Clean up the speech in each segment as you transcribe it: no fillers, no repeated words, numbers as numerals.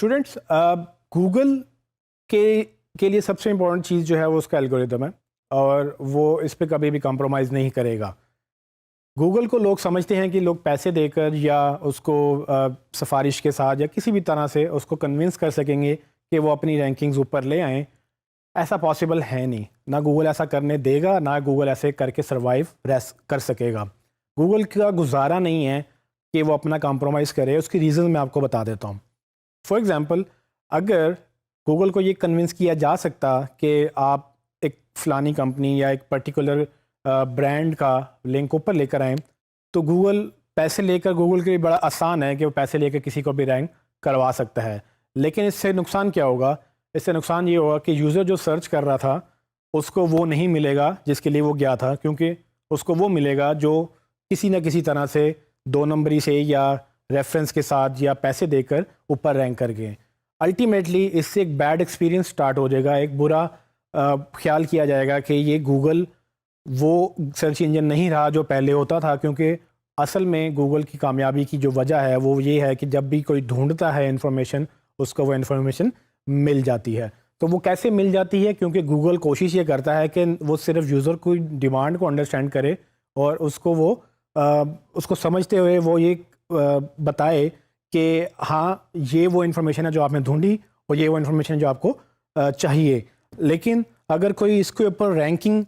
Students, Google के लिए सबसे इम्पोर्टेंट चीज़ जो है वो उसका एल्गोरिदम है और वो इस पे कभी भी कॉम्प्रोमाइज़ नहीं करेगा। गूगल को लोग समझते हैं कि लोग पैसे देकर या उसको सिफारिश के साथ या किसी भी तरह से उसको कन्विंस कर सकेंगे कि वो अपनी रैंकिंग्स ऊपर ले आएँ। ऐसा पॉसिबल है नहीं, ना गूगल ऐसा करने देगा, ना गूगल ऐसे करके सर्वाइव कर सकेगा। गूगल का गुजारा नहीं है कि वो अपना कॉम्प्रोमाइज़ करे। उसकी रीज़न मैं आपको बता देता हूँ। फॉर एग्ज़ाम्पल, अगर गूगल को ये कन्विंस किया जा सकता कि आप एक फ़लानी कंपनी या एक पर्टिकुलर ब्रांड का लिंक ऊपर लेकर आएँ, तो गूगल पैसे लेकर, गूगल के लिए बड़ा आसान है कि वो पैसे लेकर किसी को भी रैंक करवा सकता है। लेकिन इससे नुकसान क्या होगा? इससे नुकसान ये होगा कि यूज़र जो सर्च कर रहा था उसको वो नहीं मिलेगा जिसके लिए वो गया था, क्योंकि उसको वो मिलेगा जो किसी न किसी तरह से दो नंबरी से या रेफरेंस के साथ या पैसे देकर ऊपर रैंक कर गए। अल्टीमेटली इससे एक बैड एक्सपीरियंस स्टार्ट हो जाएगा, एक बुरा ख्याल किया जाएगा कि ये गूगल वो सर्च इंजन नहीं रहा जो पहले होता था, क्योंकि असल में गूगल की कामयाबी की जो वजह है वो ये है कि जब भी कोई ढूंढता है इन्फॉर्मेशन, उसको वो इन्फॉर्मेशन मिल जाती है। तो वो कैसे मिल जाती है? क्योंकि गूगल कोशिश ये करता है कि वो सिर्फ यूज़र की डिमांड को अंडरस्टैंड करे और उसको वो उसको समझते हुए वो ये बताए कि हाँ, ये वो इन्फॉर्मेशन है जो आपने ढूंढी और ये वो इन्फॉर्मेशन है जो आपको चाहिए। लेकिन अगर कोई इसके ऊपर रैंकिंग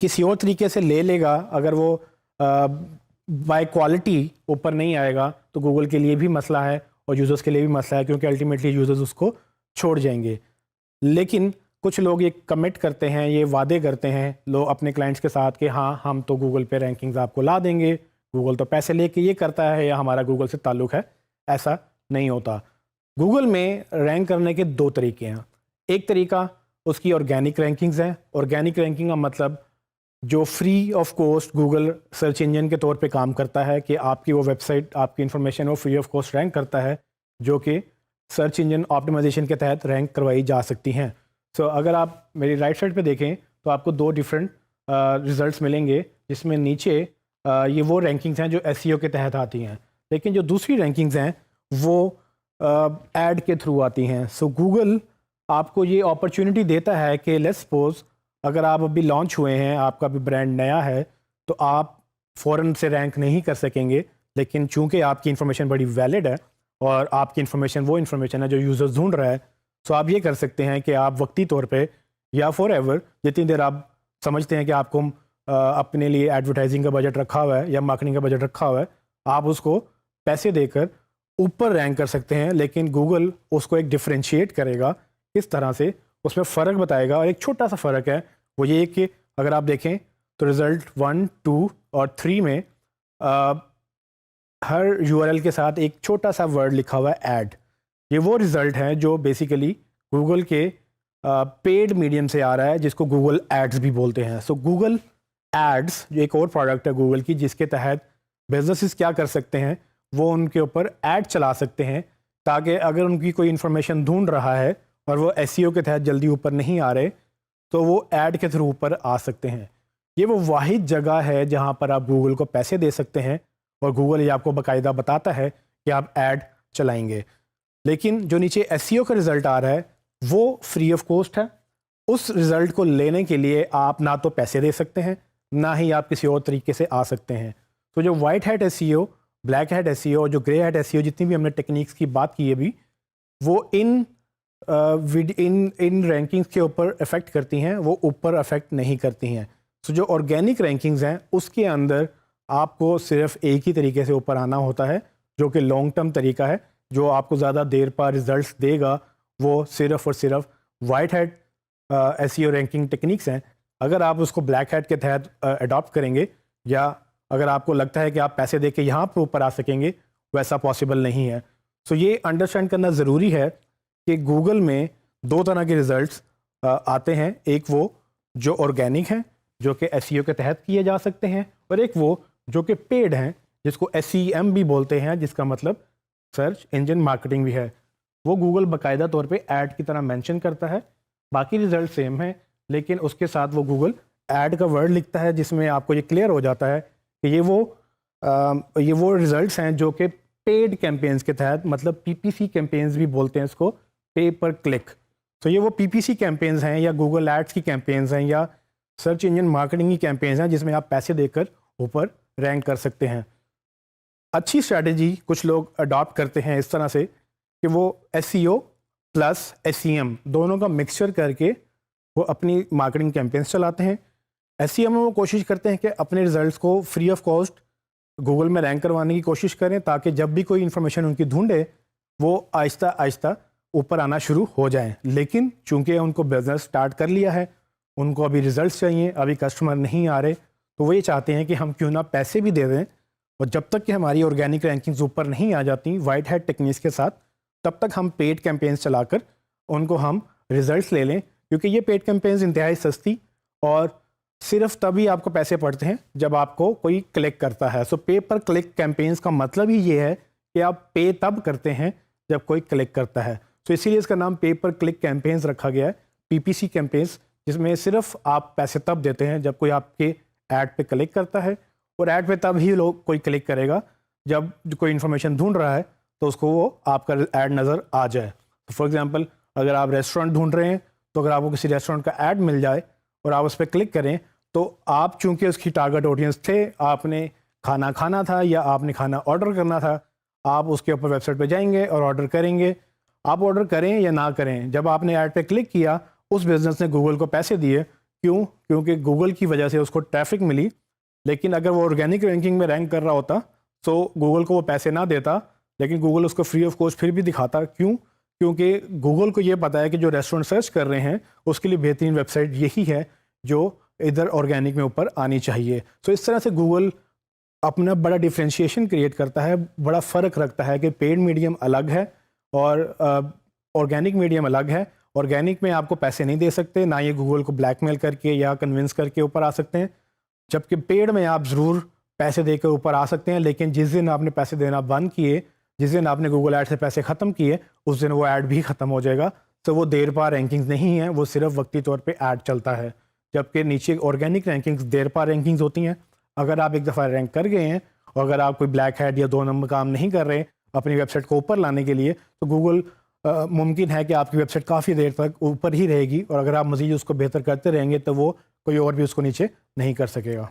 किसी और तरीके से ले लेगा, अगर वो बाय क्वालिटी ऊपर नहीं आएगा, तो गूगल के लिए भी मसला है और यूज़र्स के लिए भी मसला है, क्योंकि अल्टीमेटली यूज़र्स उसको छोड़ जाएंगे। लेकिन कुछ लोग ये कमिट करते हैं, ये वादे करते हैं लोग अपने क्लाइंट्स के साथ कि हाँ, हम तो गूगल पे रैंकिंग्स आपको ला देंगे, गूगल तो पैसे लेके ये करता है या हमारा गूगल से ताल्लुक़ है। ऐसा नहीं होता। गूगल में रैंक करने के दो तरीके हैं। एक तरीका उसकी ऑर्गेनिक रैंकिंग्स हैं। ऑर्गेनिक रैंकिंग का मतलब जो free of cost Google search engine के तौर पे काम करता है कि आपकी वो वेबसाइट, आपकी इन्फॉर्मेशन वो फ्री ऑफ कॉस्ट रैंक करता है, जो कि सर्च इंजन ऑप्टिमाइजेशन के तहत रैंक करवाई जा सकती हैं। सो अगर आप मेरी राइट साइड पे देखें तो आपको दो डिफरेंट रिजल्ट्स मिलेंगे, जिसमें नीचे ये वो रैंकिंग्स हैं जो एसईओ के तहत आती हैं, लेकिन जो दूसरी रैंकिंग्स हैं वो ऐड के थ्रू आती हैं। सो गूगल आपको ये अपॉर्चुनिटी देता है कि लेट्स सपोज अगर आप अभी लॉन्च हुए हैं, आपका भी ब्रांड नया है, तो आप फ़ौरन से रैंक नहीं कर सकेंगे। लेकिन चूंकि आपकी इन्फॉर्मेशन बड़ी वैलिड है और आपकी इन्फॉर्मेशन वो इन्फॉर्मेशन है जो यूज़र्स ढूंढ रहा है, तो आप ये कर सकते हैं कि आप वक्ती तौर पे या फॉर एवर, जितनी देर आप समझते हैं कि आपको अपने लिए एडवर्टाइजिंग का बजट रखा हुआ है या मार्केटिंग का बजट रखा हुआ है, आप उसको पैसे देकर ऊपर रैंक कर सकते हैं। लेकिन गूगल उसको एक डिफरेंशिएट करेगा, इस तरह से उसमें फ़र्क बताएगा। और एक छोटा सा फ़र्क है, वो ये कि अगर आप देखें तो रिज़ल्ट 1, 2 और 3 में हर यूआरएल के साथ एक छोटा सा वर्ड लिखा हुआ है ऐड। ये वो रिज़ल्ट है जो बेसिकली गूगल के पेड मीडियम से आ रहा है, जिसको गूगल एड्स भी बोलते हैं। सो गूगल एड्स जो एक और प्रोडक्ट है गूगल की, जिसके तहत बिजनेसेस क्या कर सकते हैं, वो उनके ऊपर ऐड चला सकते हैं, ताकि अगर उनकी कोई इन्फॉर्मेशन ढूंढ रहा है और वो एसईओ के तहत जल्दी ऊपर नहीं आ रहे, तो वो ऐड के थ्रू ऊपर आ सकते हैं। ये वो वाहिद जगह है जहाँ पर आप गूगल को पैसे दे सकते हैं और गूगल ये आपको बाकायदा बताता है कि आप ऐड चलाएंगे। लेकिन जो नीचे एसईओ का रिज़ल्ट आ रहा है वो फ्री ऑफ कॉस्ट है। उस रिज़ल्ट को लेने के लिए आप ना तो पैसे दे सकते हैं, ना ही आप किसी और तरीके से आ सकते हैं। तो जो white hat SEO, black hat SEO और जो ग्रे हैट एसईओ, जितनी भी हमने टेक्निक्स की बात की है भी, वो इन रैंकिंग्स के ऊपर अफेक्ट करती हैं, वो ऊपर अफेक्ट नहीं करती हैं। तो जो ऑर्गेनिक रैंकिंग्स हैं उसके अंदर आपको सिर्फ एक ही तरीके से ऊपर आना होता है, जो कि लॉन्ग टर्म तरीका है, जो आपको ज़्यादा देर पर रिजल्ट्स देगा। वो सिर्फ और सिर्फ white hat SEO ranking techniques हैं। अगर आप उसको ब्लैक हैट के तहत अडॉप्ट करेंगे, या अगर आपको लगता है कि आप पैसे दे के यहाँ पर ऊपर आ सकेंगे, वैसा पॉसिबल नहीं है। सो ये अंडरस्टैंड करना ज़रूरी है कि गूगल में दो तरह के रिज़ल्ट्स आते हैं। एक वो जो ऑर्गेनिक हैं, जो कि एसईओ के तहत किए जा सकते हैं, और एक वो जो कि पेड हैं, जिसको एसईएम भी बोलते हैं, जिसका मतलब सर्च इंजन मार्केटिंग भी है। वो गूगल बाकायदा तौर पे ऐड की तरह मेंशन करता है। बाकी रिज़ल्ट सेम है, लेकिन उसके साथ वो गूगल ऐड का वर्ड लिखता है, जिसमें आपको ये क्लियर हो जाता है कि ये वो रिज़ल्ट्स हैं जो कि पेड कैंपेन्स के तहत, मतलब PPC कैंपेन्स भी बोलते हैं इसको, पे पर क्लिक। तो ये वो PPC कैंपेन्स हैं या गूगल एड्स की कैंपेन्स हैं या सर्च इंजन मार्केटिंग की कैंपेन्स हैं जिसमें आप पैसे देकर ऊपर रैंक कर सकते हैं। अच्छी स्ट्रैटेजी कुछ लोग अडॉप्ट करते हैं इस तरह से कि वो SEO प्लस SEM दोनों का मिक्सचर करके वो अपनी मार्केटिंग कैंपेन्स चलाते हैं। SEM में वो कोशिश करते हैं कि अपने रिजल्ट्स को फ्री ऑफ कॉस्ट गूगल में रैंक करवाने की कोशिश करें ताकि जब भी कोई इन्फॉर्मेशन उनकी ढूंढे वो आहिस्ता आहिस्ता ऊपर आना शुरू हो जाए। लेकिन चूंकि उनको बिजनेस स्टार्ट कर लिया है, उनको अभी रिजल्ट्स चाहिए, अभी कस्टमर नहीं आ रहे, तो वो ये चाहते हैं कि हम क्यों ना पैसे भी दे दें, और जब तक कि हमारी ऑर्गेनिक रैंकिंग्स ऊपर नहीं आ जाती वाइट हैट टेक्निक्स के साथ, तब तक हम पेड कैंपेन्स चलाकर उनको हम रिजल्ट्स ले लें। क्योंकि ये पेड कैंपेन्स इंतहाई सस्ती और सिर्फ तभी आपको पैसे पड़ते हैं जब आपको कोई क्लिक करता है। सो पे पर क्लिक कैंपेन्स का मतलब ही ये है कि आप पे तब करते हैं जब कोई क्लिक करता है। तो इसीलिए इसका नाम पे पर क्लिक कैंपेन्स रखा गया है, PPC कैंपेन्स, जिसमें सिर्फ आप पैसे तब देते हैं जब कोई आपके ऐड पे क्लिक करता है, और ऐड पे तब ही लोग कोई क्लिक करेगा जब कोई इन्फॉर्मेशन ढूंढ रहा है तो उसको वो आपका ऐड नज़र आ जाए। तो फॉर एग्जांपल अगर आप रेस्टोरेंट ढूंढ रहे हैं तो अगर आपको किसी रेस्टोरेंट का ऐड मिल जाए और आप उस पर क्लिक करें तो आप चूंकि उसकी टारगेट ऑडियंस थे, आपने खाना खाना था या आपने खाना ऑर्डर करना था, आप उसके ऊपर वेबसाइट पे जाएंगे और ऑर्डर करेंगे। आप ऑर्डर करें या ना करें, जब आपने ऐड पे क्लिक किया उस बिज़नेस ने गूगल को पैसे दिए। क्यों? क्योंकि गूगल की वजह से उसको ट्रैफिक मिली। लेकिन अगर वो ऑर्गेनिक रैंकिंग में रैंक कर रहा होता तो गूगल को वो पैसे ना देता, लेकिन गूगल उसको फ्री ऑफ कॉस्ट फिर भी दिखाता। क्यों? क्योंकि गूगल को ये पता है कि जो रेस्टोरेंट सर्च कर रहे हैं उसके लिए बेहतरीन वेबसाइट यही है जो इधर ऑर्गेनिक में ऊपर आनी चाहिए। तो इस तरह से गूगल अपना बड़ा डिफ्रेंशिएशन क्रिएट करता है, बड़ा फ़र्क रखता है कि पेड मीडियम अलग है और ऑर्गेनिक मीडियम अलग है। ऑर्गेनिक में आपको पैसे नहीं दे सकते, ना ये गूगल को ब्लैकमेल करके या कन्विंस करके ऊपर आ सकते हैं, जबकि पेड में आप ज़रूर पैसे देकर ऊपर आ सकते हैं। लेकिन जिस दिन आपने पैसे देना बंद किए, जिस दिन आपने गूगल ऐड से पैसे ख़त्म किए, उस दिन वो ऐड भी ख़त्म हो जाएगा। तो वो देर पा रैंकिंग्स नहीं है, वो सिर्फ वक्ती तौर पे ऐड चलता है। जबकि नीचे ऑर्गेनिक रैंकिंग्स देर पा रैंकिंग्स होती हैं। अगर आप एक दफ़ा रैंक कर गए हैं और अगर आप कोई ब्लैक हैट या 2 नंबर काम नहीं कर रहे अपनी वेबसाइट को ऊपर लाने के लिए, तो गूगल मुमकिन है कि आपकी वेबसाइट काफ़ी देर तक ऊपर ही रहेगी, और अगर आप मज़ीद उसको बेहतर करते रहेंगे तो वो कोई और भी उसको नीचे नहीं कर सकेगा।